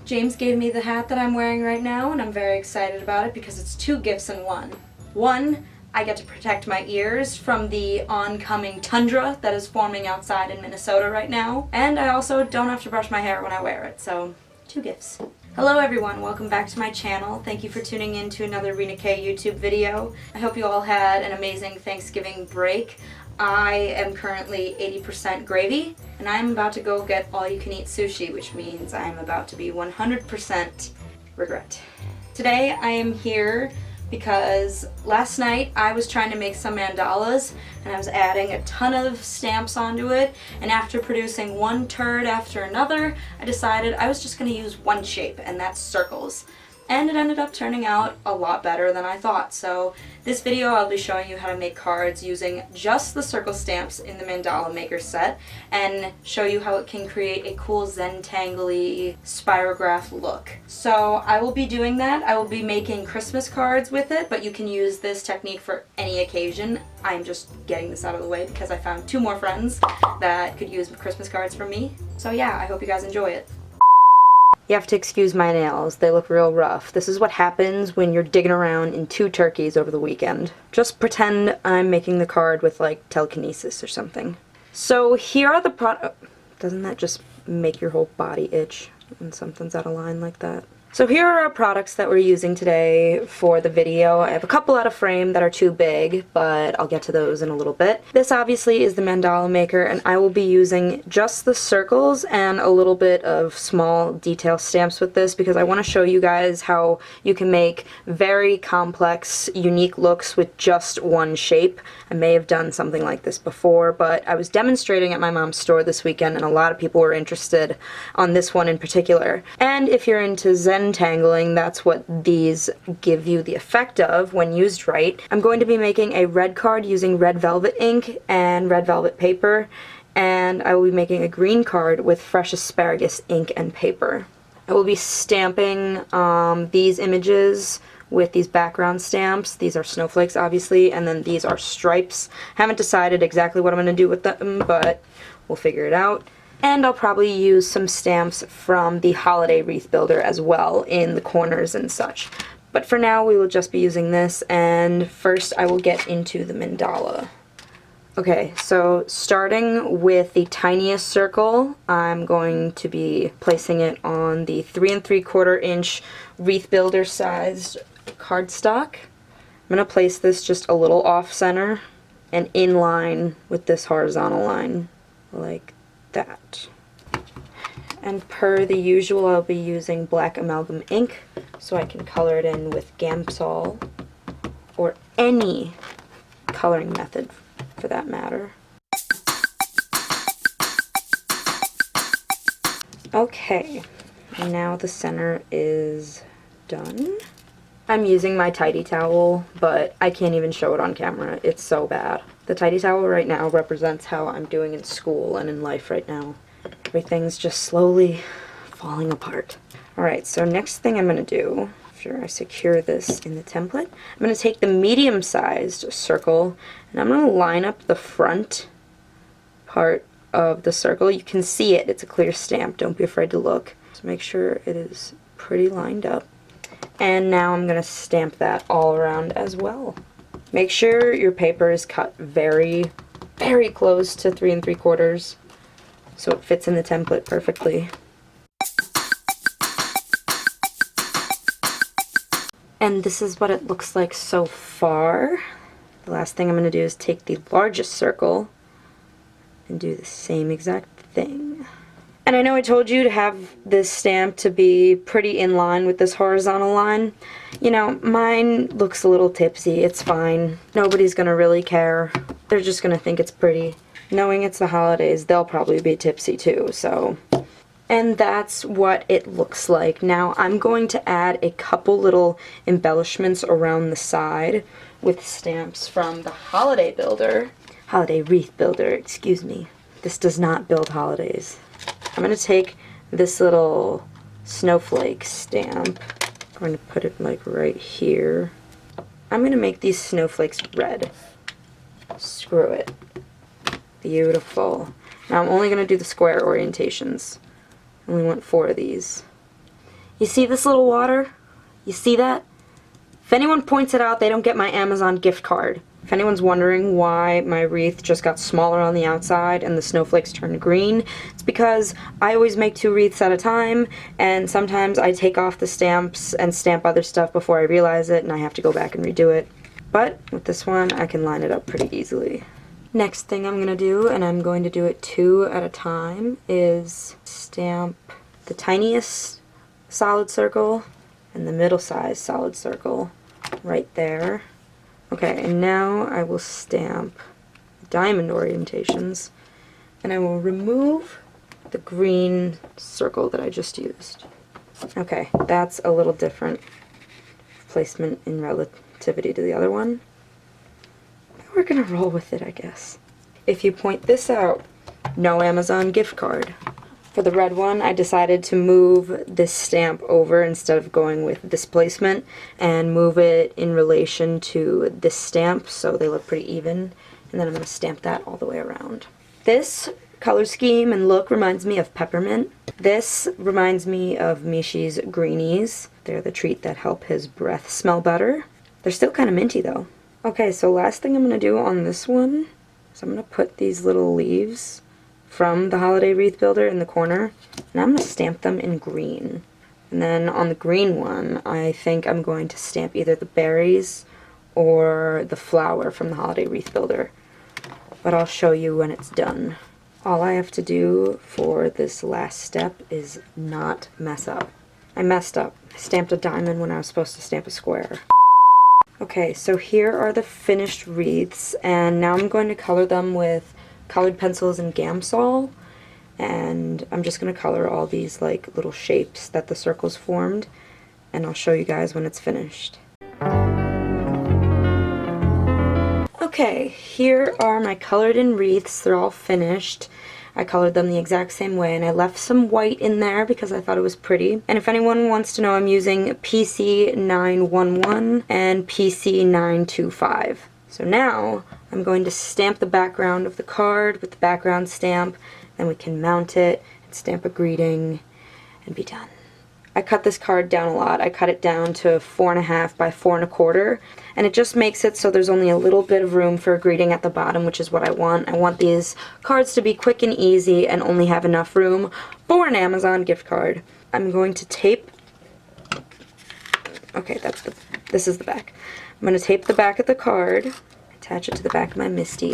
James gave me the hat that I'm wearing right now, and I'm very excited about it because it's 2 gifts in one. One, I get to protect my ears from the oncoming tundra that is forming outside in Minnesota right now, and I also don't have to brush my hair when I wear it, so 2 gifts. Hello everyone, welcome back to my channel. Thank you for tuning in to another Rina K YouTube video. I hope you all had an amazing Thanksgiving break. I am currently 80% gravy, and I'm about to go get all-you-can-eat sushi, which means I'm about to be 100% regret. Today I am here because last night I was trying to make some mandalas, and I was adding a ton of stamps onto it, and after producing one turd after another, I decided I was just going to use one shape, and that's circles. And it ended up turning out a lot better than I thought. So this video I'll be showing you how to make cards using just the circle stamps in the Mandala Maker set, and show you how it can create a cool Zentangle-y spirograph look. So I will be doing that. I will be making Christmas cards with it, but you can use this technique for any occasion. I'm just getting this out of the way because I found 2 more friends that could use Christmas cards from me. So yeah, I hope you guys enjoy it. You have to excuse my nails, they look real rough. This is what happens when you're digging around in 2 turkeys over the weekend. Just pretend I'm making the card with like telekinesis or something. So here are the doesn't that just make your whole body itch when something's out of line like that? So here are our products that we're using today for the video. I have a couple out of frame that are too big, but I'll get to those in a little bit. This obviously is the Mandala Maker, and I will be using just the circles and a little bit of small detail stamps with this because I want to show you guys how you can make very complex, unique looks with just one shape. I may have done something like this before, but I was demonstrating at my mom's store this weekend, and a lot of people were interested on this one in particular. And if you're into Zentangling, that's what these give you the effect of when used right. I'm going to be making a red card using red velvet ink and red velvet paper, and I will be making a green card with fresh asparagus ink and paper. I will be stamping these images with these background stamps. These are snowflakes obviously, and then these are stripes. Haven't decided exactly what I'm going to do with them, but we'll figure it out. And I'll probably use some stamps from the holiday wreath builder as well in the corners and such. But for now we will just be using this, and first I will get into the mandala. Okay, so starting with the tiniest circle, I'm going to be placing it on the 3 3/4 inch wreath builder sized cardstock. I'm going to place this just a little off center and in line with this horizontal line, like that. And per the usual, I'll be using black amalgam ink so I can color it in with Gamsol or any coloring method for that matter. Okay, now the center is done. I'm using my tidy towel, but I can't even show it on camera. It's so bad. The tidy towel right now represents how I'm doing in school and in life right now. Everything's just slowly falling apart. Alright, so next thing I'm going to do, after I secure this in the template, I'm going to take the medium-sized circle, and I'm going to line up the front part of the circle. You can see it. It's a clear stamp. Don't be afraid to look. So make sure it is pretty lined up. And now I'm going to stamp that all around as well. Make sure your paper is cut very, very close to 3 3/4 so it fits in the template perfectly. And this is what it looks like so far. The last thing I'm going to do is take the largest circle and do the same exact thing. And I know I told you to have this stamp to be pretty in line with this horizontal line. You know, mine looks a little tipsy. It's fine. Nobody's gonna really care. They're just gonna think it's pretty. Knowing it's the holidays, they'll probably be tipsy too, so. And that's what it looks like. Now I'm going to add a couple little embellishments around the side with stamps from the holiday wreath builder, excuse me. This does not build holidays. I'm going to take this little snowflake stamp. I'm going to put it like right here. I'm going to make these snowflakes red. Screw it. Beautiful. Now I'm only going to do the square orientations. I only want 4 of these. You see this little water? You see that? If anyone points it out, they don't get my Amazon gift card. If anyone's wondering why my wreath just got smaller on the outside and the snowflakes turned green, it's because I always make 2 wreaths at a time, and sometimes I take off the stamps and stamp other stuff before I realize it, and I have to go back and redo it. But with this one, I can line it up pretty easily. Next thing I'm going to do, and I'm going to do it 2 at a time, is stamp the tiniest solid circle and the middle-sized solid circle right there. Okay, and now I will stamp diamond orientations, and I will remove the green circle that I just used. Okay, that's a little different placement in relativity to the other one. We're gonna roll with it, I guess. If you point this out, no Amazon gift card. For the red one, I decided to move this stamp over instead of going with this placement and move it in relation to this stamp so they look pretty even. And then I'm going to stamp that all the way around. This color scheme and look reminds me of peppermint. This reminds me of Mishi's greenies. They're the treat that help his breath smell better. They're still kind of minty though. Okay, so last thing I'm going to do on this one is I'm going to put these little leaves from the holiday wreath builder in the corner, and I'm going to stamp them in green. And then on the green one, I think I'm going to stamp either the berries or the flower from the holiday wreath builder. But I'll show you when it's done. All I have to do for this last step is not mess up. I messed up. I stamped a diamond when I was supposed to stamp a square. Okay, so here are the finished wreaths, and now I'm going to color them with colored pencils and Gamsol, and I'm just going to color all these like little shapes that the circles formed, and I'll show you guys when it's finished. Okay, here are my colored in wreaths. They're all finished. I colored them the exact same way, and I left some white in there because I thought it was pretty. And if anyone wants to know, I'm using PC911 and PC925. So now I'm going to stamp the background of the card with the background stamp, then we can mount it and stamp a greeting and be done. I cut this card down a lot. I cut it down to 4.5 by 4 1/4, and it just makes it so there's only a little bit of room for a greeting at the bottom, which is what I want. I want these cards to be quick and easy and only have enough room for an Amazon gift card. I'm going to tape, okay, this is the back. I'm going to tape the back of the card, attach it to the back of my Misty,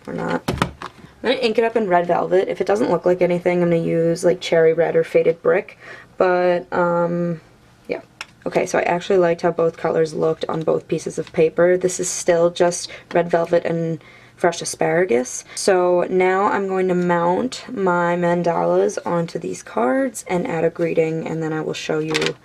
or not. I'm going to ink it up in red velvet. If it doesn't look like anything, I'm going to use like cherry red or faded brick, but yeah. Okay, so I actually liked how both colors looked on both pieces of paper. This is still just red velvet and fresh asparagus. So now I'm going to mount my mandalas onto these cards and add a greeting, and then I will show you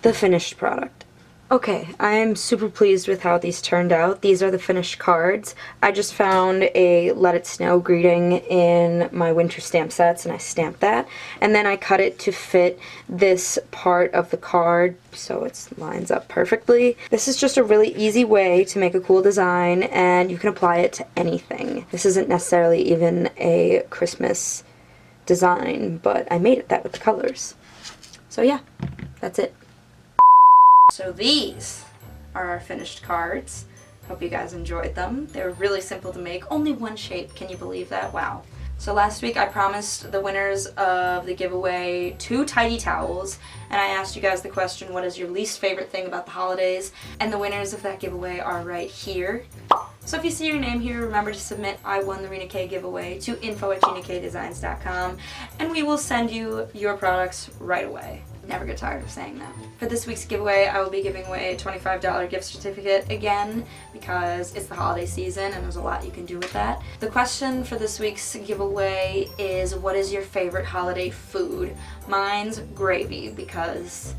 the finished product. Okay, I'm super pleased with how these turned out. These are the finished cards. I just found a Let It Snow greeting in my winter stamp sets, and I stamped that. And then I cut it to fit this part of the card so it lines up perfectly. This is just a really easy way to make a cool design, and you can apply it to anything. This isn't necessarily even a Christmas design, but I made it that with the colors. So yeah, that's it. So these are our finished cards. Hope you guys enjoyed them. They were really simple to make. Only one shape. Can you believe that? Wow. So last week I promised the winners of the giveaway 2 tidy towels, and I asked you guys the question, what is your least favorite thing about the holidays? And the winners of that giveaway are right here. So if you see your name here, remember to submit I won the Rina K giveaway to info@ginakdesigns.com, and we will send you your products right away. Never get tired of saying that. For this week's giveaway, I will be giving away a $25 gift certificate again because it's the holiday season and there's a lot you can do with that. The question for this week's giveaway is, what is your favorite holiday food? Mine's gravy because,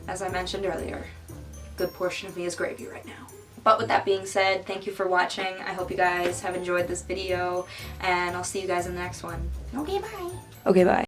as I mentioned earlier, a good portion of me is gravy right now. But with that being said, thank you for watching. I hope you guys have enjoyed this video, and I'll see you guys in the next one. Okay, bye. Okay, bye.